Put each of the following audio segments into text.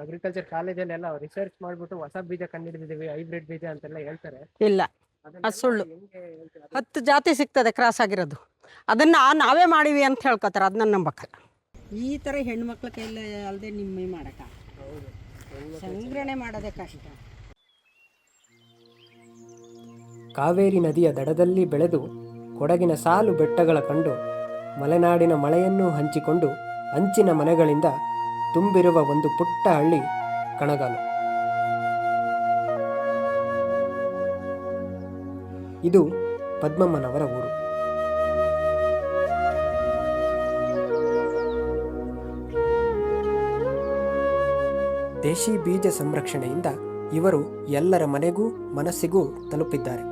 Agriculture ಕಾಲೇಜಲ್ಲೆಲ್ಲ research ಮಾಡ್ಬಿಟ್ಟು ಹೊಸ ಬೀಜ ಕಂಡುಹಿಡಿದಿದ್ದೀವಿ ಹೈಬ್ರಿಡ್ ಬೀಜ ಅಂತೆಲ್ಲ ಹೇಳ್ತಾರೆ. ಇಲ್ಲ, ಅದು ಸುಳ್ಳು. 10 ಜಾತಿ ಸಿಗ್ತದೆ ಕ್ರಾಸ್ ಆಗಿರೋದು, ಅದನ್ನು ನಾವೇ ಮಾಡೀವಿ ಅಂತ ಹೇಳ್ಕೊತಾರೆ. ಅದನ್ನ ನಂಬಕ್ಕಲ್ಲ. ಈ ಥರ ಹೆಣ್ಮಕ್ಳ ಕೈಯಲ್ಲಿ ಅಲ್ಲದೆ ನಿಮ್ಮ ಮಾಡೋಕ್ಕ ಸಂಗ್ರಹಣೆ ಮಾಡೋದೇ ಕಷ್ಟ. ಕಾವೇರಿ ನದಿಯ ದಡದಲ್ಲಿ ಬೆಳೆದು ಕೊಡಗಿನ ಸಾಲು ಬೆಟ್ಟಗಳ ಕಂಡು ಮಲೆನಾಡಿನ ಮಳೆಯನ್ನು ಹಂಚಿಕೊಂಡು ಅಂಚಿನ ಮನೆಗಳಿಂದ ತುಂಬಿರುವ ಒಂದು ಪುಟ್ಟ ಹಳ್ಳಿ ಕಣಗಾಲು. ಇದು ಪದ್ಮಮ್ಮನವರ ಊರು. ದೇಶಿ ಬೀಜ ಸಂರಕ್ಷಣೆಯಿಂದ ಇವರು ಎಲ್ಲರ ಮನೆಗೂ ಮನಸ್ಸಿಗೂ ತಲುಪಿದ್ದಾರೆ.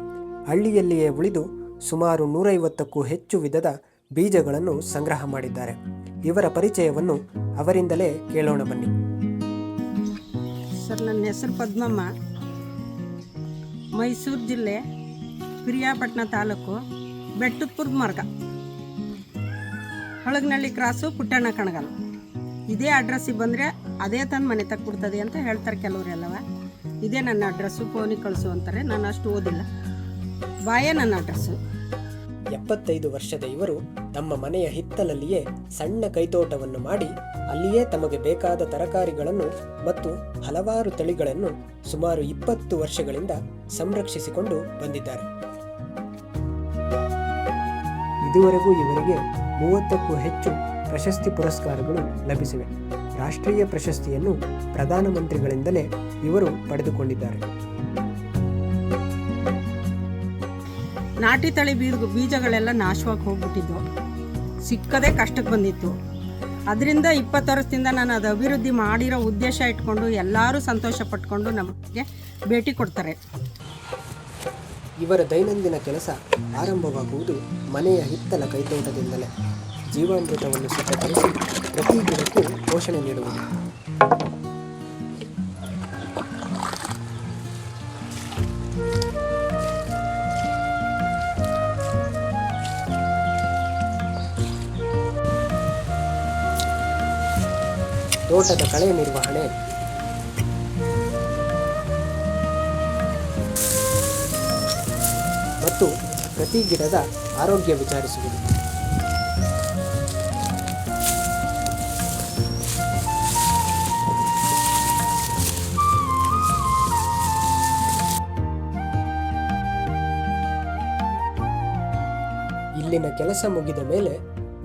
ಹಳ್ಳಿಯಲ್ಲಿಯೇ ಉಳಿದು ಸುಮಾರು 150ಕ್ಕೂ ಹೆಚ್ಚು ವಿಧದ ಬೀಜಗಳನ್ನು ಸಂಗ್ರಹ ಮಾಡಿದ್ದಾರೆ. ಇವರ ಪರಿಚಯವನ್ನು ಅವರಿಂದಲೇ ಕೇಳೋಣ ಬನ್ನಿ. ಸರ್, ನನ್ನ ಹೆಸರು ಪದ್ಮಮ್ಮ. ಮೈಸೂರು ಜಿಲ್ಲೆ ಪಿರಿಯಾಪಟ್ಟಣ ತಾಲೂಕು ಬೆಟ್ಟದಪುರ ಮಾರ್ಗ, ಹೊಳಗ್ನಳ್ಳಿ ಕ್ರಾಸು, ಪುಟ್ಟಣ್ಣ ಕಣಗಾಲು. ಇದೇ ಅಡ್ರೆಸ್ಸಿಗೆ ಬಂದರೆ ಅದೇ ತಂದು ಮನೆ ತಕ್ಬಿಡ್ತದೆ ಅಂತ ಹೇಳ್ತಾರೆ ಕೆಲವರೆಲ್ಲವ. ಇದೇ ನನ್ನ ಅಡ್ರೆಸ್ಸು, ಫೋನಿಗೆ ಕಳಿಸು ಅಂತಾರೆ. ನಾನು ಅಷ್ಟು ಓದಿಲ್ಲ, ಬಾಯೇ ನನ್ನ ಅಡ್ರೆಸ್ಸು. 75 ವರ್ಷದ ಇವರು ತಮ್ಮ ಮನೆಯ ಹಿತ್ತಲಲ್ಲಿಯೇ ಸಣ್ಣ ಕೈತೋಟವನ್ನು ಮಾಡಿ ಅಲ್ಲಿಯೇ ತಮಗೆ ಬೇಕಾದ ತರಕಾರಿಗಳನ್ನು ಮತ್ತು ಹಲವಾರು ತಳಿಗಳನ್ನು ಸುಮಾರು 20 ವರ್ಷಗಳಿಂದ ಸಂರಕ್ಷಿಸಿಕೊಂಡು ಬಂದಿದ್ದಾರೆ. ಇದುವರೆಗೂ ಇವರಿಗೆ 30ಕ್ಕೂ ಹೆಚ್ಚು ಪ್ರಶಸ್ತಿ ಪುರಸ್ಕಾರಗಳು ಲಭಿಸಿವೆ. ರಾಷ್ಟ್ರೀಯ ಪ್ರಶಸ್ತಿಯನ್ನು ಪ್ರಧಾನಮಂತ್ರಿಗಳಿಂದಲೇ ಇವರು ಪಡೆದುಕೊಂಡಿದ್ದಾರೆ. ನಾಟಿ ತಳಿ ಬೀಜಗಳೆಲ್ಲ ನಾಶವಾಗಿ ಹೋಗ್ಬಿಟ್ಟಿದ್ದು, ಸಿಕ್ಕದೇ ಕಷ್ಟಕ್ಕೆ ಬಂದಿತ್ತು. ಅದರಿಂದ 20 ವರ್ಷದಿಂದ ನಾನು ಅದು ಅಭಿವೃದ್ಧಿ ಮಾಡಿರೋ ಉದ್ದೇಶ ಇಟ್ಕೊಂಡು ಎಲ್ಲರೂ ಸಂತೋಷ ಪಟ್ಕೊಂಡು ನಮಗೆ ಭೇಟಿ ಕೊಡ್ತಾರೆ. ಇವರ ದೈನಂದಿನ ಕೆಲಸ ಆರಂಭವಾಗುವುದು ಮನೆಯ ಹಿತ್ತಲ ಕೈತೋಟದಿಂದಲೇ. ಜೀವಾಮೃತವನ್ನು ಸಿದ್ಧಪಡಿಸಿ ಪ್ರತಿ ಗಿಡಕ್ಕೂ ಪೋಷಣೆ ನೀಡುವುದು. ತೋಟದ ಕಳೆ ನಿರ್ವಹಣೆ, ಮತ್ತು ಪ್ರತಿ ಗಿಡದ ಆರೋಗ್ಯ ವಿಚಾರಿಸುವುದು. ಇಲ್ಲಿನ ಕೆಲಸ ಮುಗಿದ ಮೇಲೆ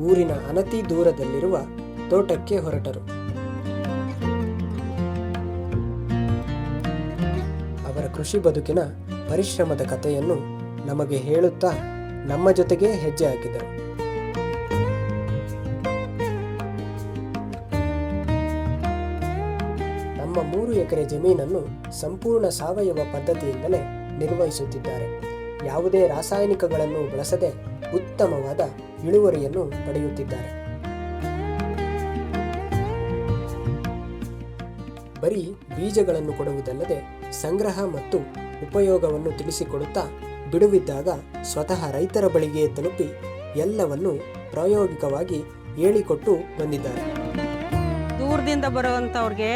ಊರಿನ ಅನತಿ ದೂರದಲ್ಲಿರುವ ತೋಟಕ್ಕೆ ಹೊರಟರು. ಅವರ ಕೃಷಿ ಬದುಕಿನ ಪರಿಶ್ರಮದ ಕಥೆಯನ್ನು ನಮಗೆ ಹೇಳುತ್ತಾ ನಮ್ಮ ಜೊತೆಗೆ ಹೆಜ್ಜೆ ಹಾಕಿದರು. ನಮ್ಮ 3 ಎಕರೆ ಜಮೀನನ್ನು ಸಂಪೂರ್ಣ ಸಾವಯವ ಪದ್ಧತಿಯಿಂದಲೇ ನಿರ್ವಹಿಸುತ್ತಿದ್ದಾರೆ. ಯಾವುದೇ ರಾಸಾಯನಿಕಗಳನ್ನು ಬಳಸದೆ ಉತ್ತಮವಾದ ಇಳುವರಿಯನ್ನು ಪಡೆಯುತ್ತಿದ್ದಾರೆ. ಬರೀ ಬೀಜಗಳನ್ನು ಕೊಡುವುದಲ್ಲದೆ ಸಂಗ್ರಹ ಮತ್ತು ಉಪಯೋಗವನ್ನು ತಿಳಿಸಿಕೊಡುತ್ತಾ ಬಿಡುವಿದ್ದಾಗ ಸ್ವತಃ ರೈತರ ಬಳಿಗೆ ತಲುಪಿ ಎಲ್ಲವನ್ನು ಪ್ರಾಯೋಗಿಕವಾಗಿ ಹೇಳಿಕೊಟ್ಟು ಬಂದಿದ್ದಾರೆ. ದೂರದಿಂದ ಬರುವಂಥವ್ರಿಗೆ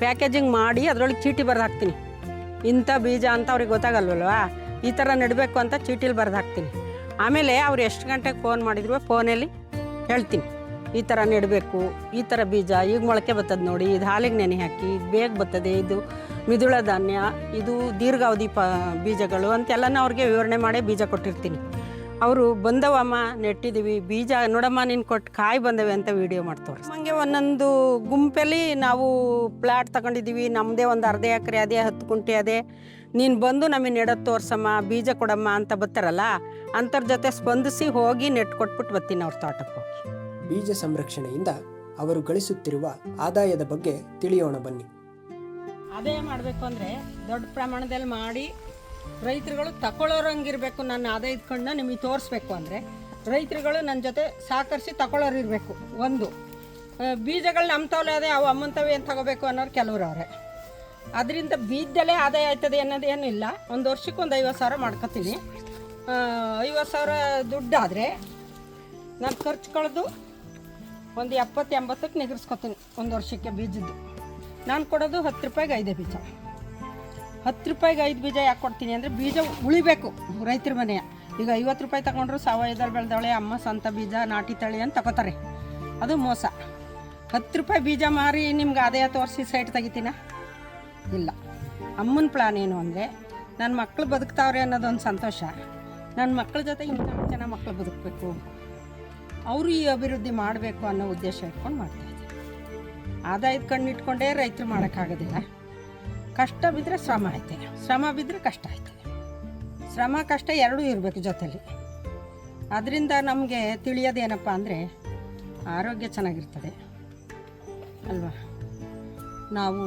ಪ್ಯಾಕೇಜಿಂಗ್ ಮಾಡಿ ಅದರೊಳಗೆ ಚೀಟಿ ಬರೆದು ಹಾಕ್ತೀನಿ. ಇಂಥ ಬೀಜ ಅಂತ ಅವ್ರಿಗೆ ಗೊತ್ತಾಗಲ್ವಲ್ವಾ, ಈ ಥರ ನೆಡಬೇಕು ಅಂತ ಚೀಟಿಲಿ ಬರೆದು ಹಾಕ್ತೀನಿ. ಆಮೇಲೆ ಅವ್ರು ಎಷ್ಟು ಗಂಟೆಗೆ ಫೋನ್ ಮಾಡಿದ್ರು ಫೋನಲ್ಲಿ ಹೇಳ್ತೀನಿ, ಈ ಥರ ನೆಡಬೇಕು, ಈ ಥರ ಬೀಜ ಈಗ ಮೊಳಕೆ ಬರ್ತದೆ ನೋಡಿ, ಇದು ಹಾಲಿಗೆ ನೆನೆ ಹಾಕಿ, ಇದು ಬೇಗ ಬರ್ತದೆ, ಇದು ಮಿದುಳ ಧಾನ್ಯ, ಇದು ದೀರ್ಘಾವಧಿ ಬೀಜಗಳು ಅಂತೆಲ್ಲನೂ ಅವ್ರಿಗೆ ವಿವರಣೆ ಮಾಡಿ ಬೀಜ ಕೊಟ್ಟಿರ್ತೀನಿ. ಅವರು ಬಂದವಮ್ಮ ನೆಟ್ಟಿದ್ದೀವಿ ಬೀಜ ನೋಡಮ್ಮ ನೀನು ಕೊಟ್ಟು ಕಾಯಿ ಬಂದವೆ ಅಂತ ವೀಡಿಯೋ ಮಾಡ್ತವ್ರೆ. ಹಂಗೆ ಒಂದೊಂದು ಗುಂಪಲ್ಲಿ ನಾವು ಪ್ಲಾಟ್ ತಗೊಂಡಿದ್ದೀವಿ, ನಮ್ಮದೇ ಒಂದು ಅರ್ಧ ಎಕರೆ ಅದೇ 10 ಗುಂಟೆ ಅದೇ, ನೀನು ಬಂದು ನಮಗೆ ನೆಡೋದು ತೋರ್ಸಮ್ಮ, ಬೀಜ ಕೊಡಮ್ಮ ಅಂತ ಬರ್ತಾರಲ್ಲ, ಅಂಥವ್ರ ಜೊತೆ ಸ್ಪಂದಿಸಿ ಹೋಗಿ ನೆಟ್ಟು ಕೊಟ್ಬಿಟ್ಟು ಬರ್ತೀನಿ ಅವ್ರ ತೋಟಕ್ಕೆ ಹೋಗಿ. ಬೀಜ ಸಂರಕ್ಷಣೆಯಿಂದ ಅವರು ಗಳಿಸುತ್ತಿರುವ ಆದಾಯದ ಬಗ್ಗೆ ತಿಳಿಯೋಣ ಬನ್ನಿ. ಆದಾಯ ಮಾಡಬೇಕು ಅಂದರೆ ದೊಡ್ಡ ಪ್ರಮಾಣದಲ್ಲಿ ಮಾಡಿ ರೈತರುಗಳು ತಗೊಳ್ಳೋರಂಗಿರಬೇಕು. ನನ್ನ ಆದಾಯ ಇದ್ಕೊಂಡು ನಿಮಗೆ ತೋರಿಸ್ಬೇಕು ಅಂದರೆ ರೈತರುಗಳು ನನ್ನ ಜೊತೆ ಸಹಕರಿಸಿ ತಗೊಳ್ಳೋರು ಇರಬೇಕು. ಒಂದು ಬೀಜಗಳು ನಮ್ಮ ತವಲೆ ಅದೇ ಅವು ಅಮ್ಮಂತವೆ ಏನು ತಗೋಬೇಕು ಅನ್ನೋರು ಕೆಲವರು ಅವರೇ. ಅದರಿಂದ ಬೀಜದಲ್ಲೇ ಆದಾಯ ಆಯ್ತದೆ ಅನ್ನೋದೇನು ಇಲ್ಲ. ಒಂದು ವರ್ಷಕ್ಕೆ ಒಂದು 50,000 ಮಾಡ್ಕೊತೀನಿ. 50,000 ದುಡ್ಡಾದರೆ ನಾನು ಖರ್ಚು ಕಳೆದು ಒಂದು 70-80ಕ್ಕೆ ನಿಗರ್ಸ್ಕೊತೀನಿ ಒಂದು ವರ್ಷಕ್ಕೆ ಬೀಜದ್ದು. ನಾನು ಕೊಡೋದು 10 ರೂಪಾಯಿಗೆ 5 ಬೀಜ. 10 ರೂಪಾಯಿಗೆ 5 ಬೀಜ ಯಾಕೆ ಕೊಡ್ತೀನಿ ಅಂದರೆ ಬೀಜ ಉಳಿಬೇಕು ರೈತರ ಮನೆಯ. ಈಗ 50 ರೂಪಾಯಿ ತಗೊಂಡ್ರು ಸಾವಯವದಲ್ಲಿ ಬೆಳೆದವಳೆ ಅಮ್ಮ ಸ್ವಂತ ಬೀಜ ನಾಟಿ ತಳಿ ಅಂತ ತಗೋತಾರೆ, ಅದು ಮೋಸ. 10 ರೂಪಾಯಿ ಬೀಜ ಮಾರಿ ನಿಮ್ಗೆ ಆದಾಯ ತೋರಿಸಿ ಸೈಟ್ ತೆಗಿತೀನ? ಇಲ್ಲ. ಅಮ್ಮನ ಪ್ಲಾನ್ ಏನು ಅಂದರೆ ನನ್ನ ಮಕ್ಕಳು ಬದುಕ್ತಾವ್ರೆ ಅನ್ನೋದೊಂದು ಸಂತೋಷ. ನನ್ನ ಮಕ್ಕಳ ಜೊತೆ ಇಂಥ ಜನ ಮಕ್ಕಳು ಬದುಕಬೇಕು, ಅವರು ಈ ಅಭಿವೃದ್ಧಿ ಮಾಡಬೇಕು ಅನ್ನೋ ಉದ್ದೇಶ ಇಟ್ಕೊಂಡು ಮಾಡ್ತಾಯಿದ್ದೆ. ಆದಾಯದ ಕಣ್ಣಿಟ್ಕೊಂಡೇ ರೈತರು ಮಾಡೋಕ್ಕಾಗೋದಿಲ್ಲ. ಕಷ್ಟ ಬಿದ್ದರೆ ಶ್ರಮ ಐತೆ, ಶ್ರಮ ಬಿದ್ದರೆ ಕಷ್ಟ ಐತೆ. ಶ್ರಮ ಕಷ್ಟ ಎರಡೂ ಇರಬೇಕು ಜೊತೆಲಿ. ಅದರಿಂದ ನಮಗೆ ತಿಳಿಯೋದೇನಪ್ಪ ಅಂದರೆ ಆರೋಗ್ಯ ಚೆನ್ನಾಗಿರ್ತದೆ ಅಲ್ವಾ. ನಾವು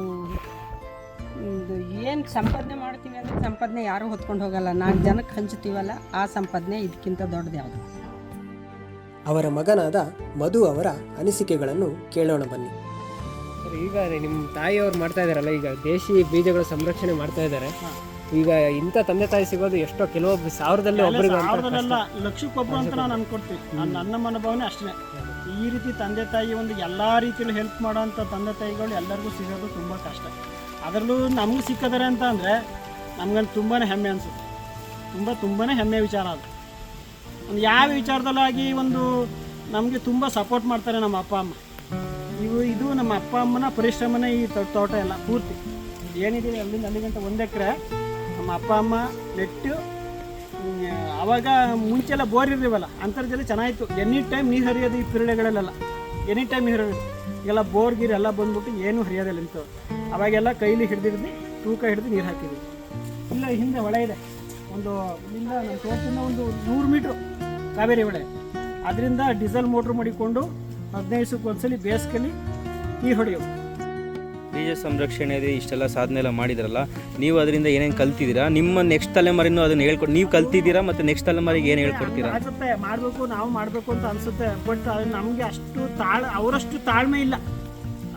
ಏನು ಸಂಪಾದನೆ ಮಾಡ್ತೀವಿ ಅಂದರೆ ಸಂಪಾದನೆ ಯಾರೂ ಹೊತ್ಕೊಂಡು ಹೋಗಲ್ಲ, 4 ಜನಕ್ಕೆ ಹಂಚ್ತೀವಲ್ಲ ಆ ಸಂಪಾದನೆ ಇದಕ್ಕಿಂತ ದೊಡ್ಡದು ಯಾವುದು. ಅವರ ಮಗನಾದ ಮಧು ಅವರ ಅನಿಸಿಕೆಗಳನ್ನು ಕೇಳೋಣ ಬನ್ನಿ. ಈಗ ನಿಮ್ಮ ತಾಯಿಯವ್ರು ಮಾಡ್ತಾ ಇದ್ದಾರಲ್ಲ, ಈಗ ದೇಶಿ ಬೀಜಗಳ ಸಂರಕ್ಷಣೆ ಮಾಡ್ತಾ ಇದ್ದಾರೆ. ಈಗ ಇಂಥ ತಂದೆ ತಾಯಿ ಸಿಗೋದು ಎಷ್ಟೋ ಕೆಲವೊಬ್ಬರು ಸಾವಿರದಲ್ಲಿ ಒಬ್ಬರಿಗೆ ಲಕ್ಷಕ್ಕೊಬ್ಬರು ಅಂತ ನಾನು ಅನ್ಕೊಡ್ತೀನಿ. ನನ್ನ ಮನೋಭಾವನೆ ಅಷ್ಟೇ. ಈ ರೀತಿ ತಂದೆ ತಾಯಿ ಒಂದು ಎಲ್ಲ ರೀತಿಯಲ್ಲಿ ಹೆಲ್ಪ್ ಮಾಡೋಂಥ ತಂದೆ ತಾಯಿಗಳು ಎಲ್ಲರಿಗೂ ಸಿಗೋದು ತುಂಬ ಕಷ್ಟ. ಅದರಲ್ಲೂ ನಮ್ಗೆ ಸಿಕ್ಕಿದ್ದಾರೆ ಅಂತ ಅಂದರೆ ನಮ್ಗಂತ ತುಂಬಾ ಹೆಮ್ಮೆ ಅನಿಸುತ್ತೆ. ತುಂಬಾ ಹೆಮ್ಮೆ ವಿಚಾರ ಅದು. ಒಂದು ಯಾವ ವಿಚಾರದಲ್ಲಾಗಿ ಒಂದು ನಮಗೆ ತುಂಬ ಸಪೋರ್ಟ್ ಮಾಡ್ತಾರೆ ನಮ್ಮ ಅಪ್ಪ ಅಮ್ಮ. ಇದು ನಮ್ಮ ಅಪ್ಪ ಅಮ್ಮನ ಪರಿಶ್ರಮನೇ ಈ ತೋಟ ಎಲ್ಲ ಪೂರ್ತಿ ಏನಿದೆ ಅಲ್ಲಿಂದ ಅಲ್ಲಿಗಂತ 1 ಎಕರೆ ನಮ್ಮ ಅಪ್ಪ ಅಮ್ಮ ನೆಟ್ಟು. ಆವಾಗ ಮುಂಚೆಲ್ಲ ಬೋರ್ ಇರಲಿವಲ್ಲ, ಅಂತರ್ಜಲ ಚೆನ್ನಾಗಿತ್ತು. ಎನಿ ಟೈಮ್ ನೀರು ಹರಿಯೋದು ಈ ಪಿರಿಯಡ್ಗಳಲ್ಲೆಲ್ಲ, ಎನಿ ಟೈಮ್ ನೀರು ಹರಿಯೋದು. ಈಗೆಲ್ಲ ಬೋರ್ ಗೀರ್ ಎಲ್ಲ ಬಂದ್ಬಿಟ್ಟು ಏನೂ ಹರಿಯೋದಿಲ್ಲ ನಿಂತು. ಅವಾಗೆಲ್ಲ ಕೈಲಿ ಹಿಡಿದಿರ್ದು ತೂಕ ಹಿಡಿದು ನೀರು ಹಾಕಿದ್ವಿ. ಇಲ್ಲ ಹಿಂದೆ ಹೊಳೆ ಇದೆ ಒಂದು, ಇಲ್ಲಿಂದ ನಮ್ಮ ತೋಟದಿಂದ ಒಂದು 100 ಮೀಟ್ರು ಕಾವೇರಿ ಹೊಳೆ. ಅದರಿಂದ ಡೀಸೆಲ್ ಮೋಟ್ರ್ ಮಾಡಿಕೊಂಡು 15 ದಿವಸಕ್ಕೆ ಒಂದ್ಸಲಿ ಬೇಸಿಗೆಯಲ್ಲಿ ನೀರು ಹೊಡೆಯೋದು. ಬೀಜ ಸಂರಕ್ಷಣೆ ಇಷ್ಟೆಲ್ಲ ಸಾಧನೆ ಎಲ್ಲ ಮಾಡಿದ್ರಲ್ಲ, ನೀವು ಅದರಿಂದ ಏನೇನು ಕಲ್ತಿದ್ದೀರಾ? ನಿಮ್ಮ ನೆಕ್ಸ್ಟ್ ತಲೆಮಾರಿನೂ ಅದನ್ನು ಹೇಳ್ಕೊಟ್ಟು ನೀವು ಕಲ್ತಿದ್ದೀರಾ, ಮತ್ತು ನೆಕ್ಸ್ಟ್ ತಲೆಮಾರಿಗೆ ಏನು ಹೇಳ್ಕೊಡ್ತೀರಾ? ಅನ್ಸುತ್ತೆ ನಾವು ಮಾಡಬೇಕು ಅಂತ ಅನಿಸುತ್ತೆ. ಬಟ್ ಅದು ನಮಗೆ ಅಷ್ಟು ಅವರಷ್ಟು ತಾಳ್ಮೆ ಇಲ್ಲ,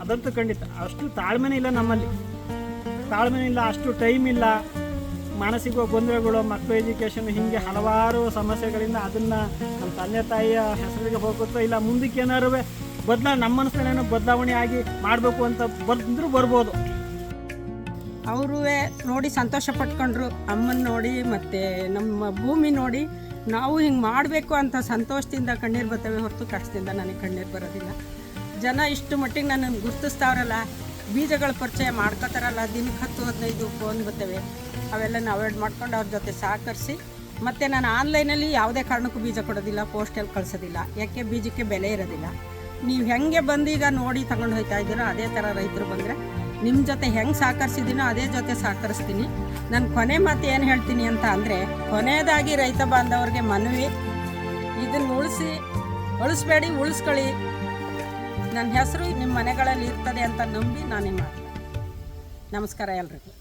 ಅದಂತೂ ಖಂಡಿತ. ಅಷ್ಟು ತಾಳ್ಮೆನೇ ಇಲ್ಲ ನಮ್ಮಲ್ಲಿ, ತಾಳ್ಮೆನೇ ಇಲ್ಲ, ಅಷ್ಟು ಟೈಮ್ ಇಲ್ಲ. ಮಾನಸಿಕ ಗೊಂದಲಗಳು, ಮಕ್ಕಳ ಎಜುಕೇಷನ್, ಹೀಗೆ ಹಲವಾರು ಸಮಸ್ಯೆಗಳಿಂದ ಅದನ್ನು ನಮ್ಮ ತಂದೆ ತಾಯಿಯ ಹೆಸರಿಗೆ ಹೋಗುತ್ತೋ ಇಲ್ಲ ಮುಂದಕ್ಕೆ ಏನಾರು ನಮ್ಮ ಮನಸ್ಸಿನ ಬದಲಾವಣೆ ಆಗಿ ಮಾಡಬೇಕು ಅಂತ ಬಂದರೂ ಬರ್ಬೋದು. ಅವರು ನೋಡಿ ಸಂತೋಷ ಪಟ್ಕೊಂಡ್ರು, ಅಮ್ಮನ ನೋಡಿ ಮತ್ತು ನಮ್ಮ ಭೂಮಿ ನೋಡಿ. ನಾವು ಹಿಂಗೆ ಮಾಡಬೇಕು ಅಂತ ಸಂತೋಷದಿಂದ ಕಣ್ಣೀರು ಬರ್ತವೆ ಹೊರತು ಕಷ್ಟದಿಂದ ನನಗೆ ಕಣ್ಣೀರು ಬರೋದಿಲ್ಲ. ಜನ ಇಷ್ಟು ಮಟ್ಟಿಗೆ ನನ್ನನ್ನು ಗುರ್ತಿಸ್ತಾವ್ರಲ್ಲ, ಬೀಜಗಳ ಪರಿಚಯ ಮಾಡ್ಕೋತಾರಲ್ಲ, ದಿನಕ್ಕೆ 10-15 ಫೋನ್ ಬರ್ತವೆ. ಅವೆಲ್ಲ ಅವಾಯ್ಡ್ ಮಾಡ್ಕೊಂಡು ಅವ್ರ ಜೊತೆ ಸಹಕರಿಸಿ. ಮತ್ತು ನಾನು ಆನ್ಲೈನಲ್ಲಿ ಯಾವುದೇ ಕಾರಣಕ್ಕೂ ಬೀಜ ಕೊಡೋದಿಲ್ಲ, ಪೋಸ್ಟಲ್ಲಿ ಕಳಿಸೋದಿಲ್ಲ. ಯಾಕೆ ಬೀಜಕ್ಕೆ ಬೆಲೆ ಇರೋದಿಲ್ಲ. ನೀವು ಹೆಂಗೆ ಬಂದೀಗ ನೋಡಿ ತಗೊಂಡು ಹೋಗ್ತಾ ಇದ್ದೀರೋ ಅದೇ ಥರ ರೈತರು ಬಂದರೆ ನಿಮ್ಮ ಜೊತೆ ಹೆಂಗೆ ಸಹಕರಿಸಿದ್ದೀನೋ ಅದೇ ಜೊತೆ ಸಹಕರಿಸ್ತೀನಿ. ನಾನು ಕೊನೆ ಮಾತು ಏನು ಹೇಳ್ತೀನಿ ಅಂತ ಅಂದರೆ, ಕೊನೆಯದಾಗಿ ರೈತ ಬಾಂಧವ್ರಿಗೆ ಮನವಿ, ಇದನ್ನು ಉಳಿಸ್ಬೇಡಿ, ಉಳಿಸ್ಕೊಳ್ಳಿ. ನನ್ನ ಹೆಸರು ನಿಮ್ಮ ಮನೆಗಳಲ್ಲಿ ಇರ್ತದೆ ಅಂತ ನಂಬಿ ನಾನೇ ಮಾಡ್ತೀನಿ. ನಮಸ್ಕಾರ ಎಲ್ರಿಗೂ.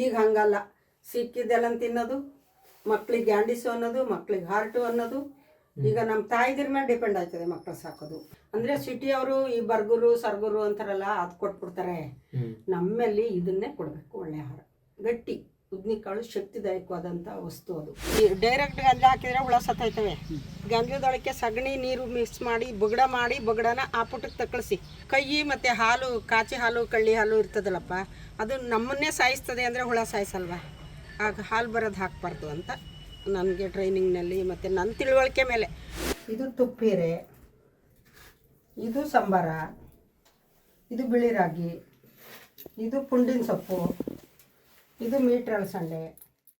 ಈಗ ಹಂಗಲ್ಲ, ಸಿಕ್ಕಿದ್ದೆಲ್ಲ ತಿನ್ನೋದು, ಮಕ್ಳಿಗೆ ಗ್ಯಾಂಡಿಸು ಅನ್ನೋದು, ಮಕ್ಳಿಗೆ ಹಾರ್ಟು ಅನ್ನೋದು. ಈಗ ನಮ್ಮ ತಾಯಿದಿರ ಮೇಲೆ ಡಿಪೆಂಡ್ ಆಗ್ತದೆ ಮಕ್ಕಳು ಸಾಕೋದು. ಅಂದರೆ ಸಿಟಿಯವರು ಈ ಬರ್ಗರು ಸರ್ಗುರು ಅಂತಾರಲ್ಲ, ಅದು ಕೊಟ್ಬಿಡ್ತಾರೆ. ನಮ್ಮಲ್ಲಿ ಇದನ್ನೇ ಕೊಡಬೇಕು. ಒಳ್ಳೆ ಆಹಾರ, ಗಟ್ಟಿ ಉದ್ನಿಕಾಳು ಶಕ್ತಿದಾಯಕವಾದಂಥ ವಸ್ತು ಅದು. ಡೈರೆಕ್ಟ್ ಗಂಜಲ ಹಾಕಿದರೆ ಹುಳ ಸತ್ತೋಯ್ತವೆ. ಗಂಜಲದೊಳಕ್ಕೆ ಸಗಣಿ ನೀರು ಮಿಕ್ಸ್ ಮಾಡಿ ಬುಗಡ ಮಾಡಿ, ಬುಗಡನ ಆ ಪುಟಕ್ಕೆ ತಕ್ಕಳಿಸಿ, ಕೈ ಮತ್ತು ಹಾಲು, ಕಾಚಿ ಹಾಲು, ಕಳ್ಳಿ ಹಾಲು ಇರ್ತದಲ್ಲಪ್ಪ, ಅದು ನಮ್ಮನ್ನೇ ಸಾಯಿಸ್ತದೆ ಅಂದರೆ ಹುಳ ಸಾಯಿಸಲ್ವ. ಆಗ ಹಾಲು ಬರೋದು ಹಾಕಬಾರ್ದು ಅಂತ ನನಗೆ ಟ್ರೈನಿಂಗ್ನಲ್ಲಿ ಮತ್ತು ನನ್ನ ತಿಳುವಳಿಕೆ ಮೇಲೆ. ಇದು ತುಪ್ಪೀರೆ, ಇದು ಸಂಬಾರ, ಇದು ಬಿಳಿ ರಾಗಿ, ಇದು ಪುಂಡಿನ ಸೊಪ್ಪು, ಇದು ಮೀಟ್ ಅಳಸಂಡೆ,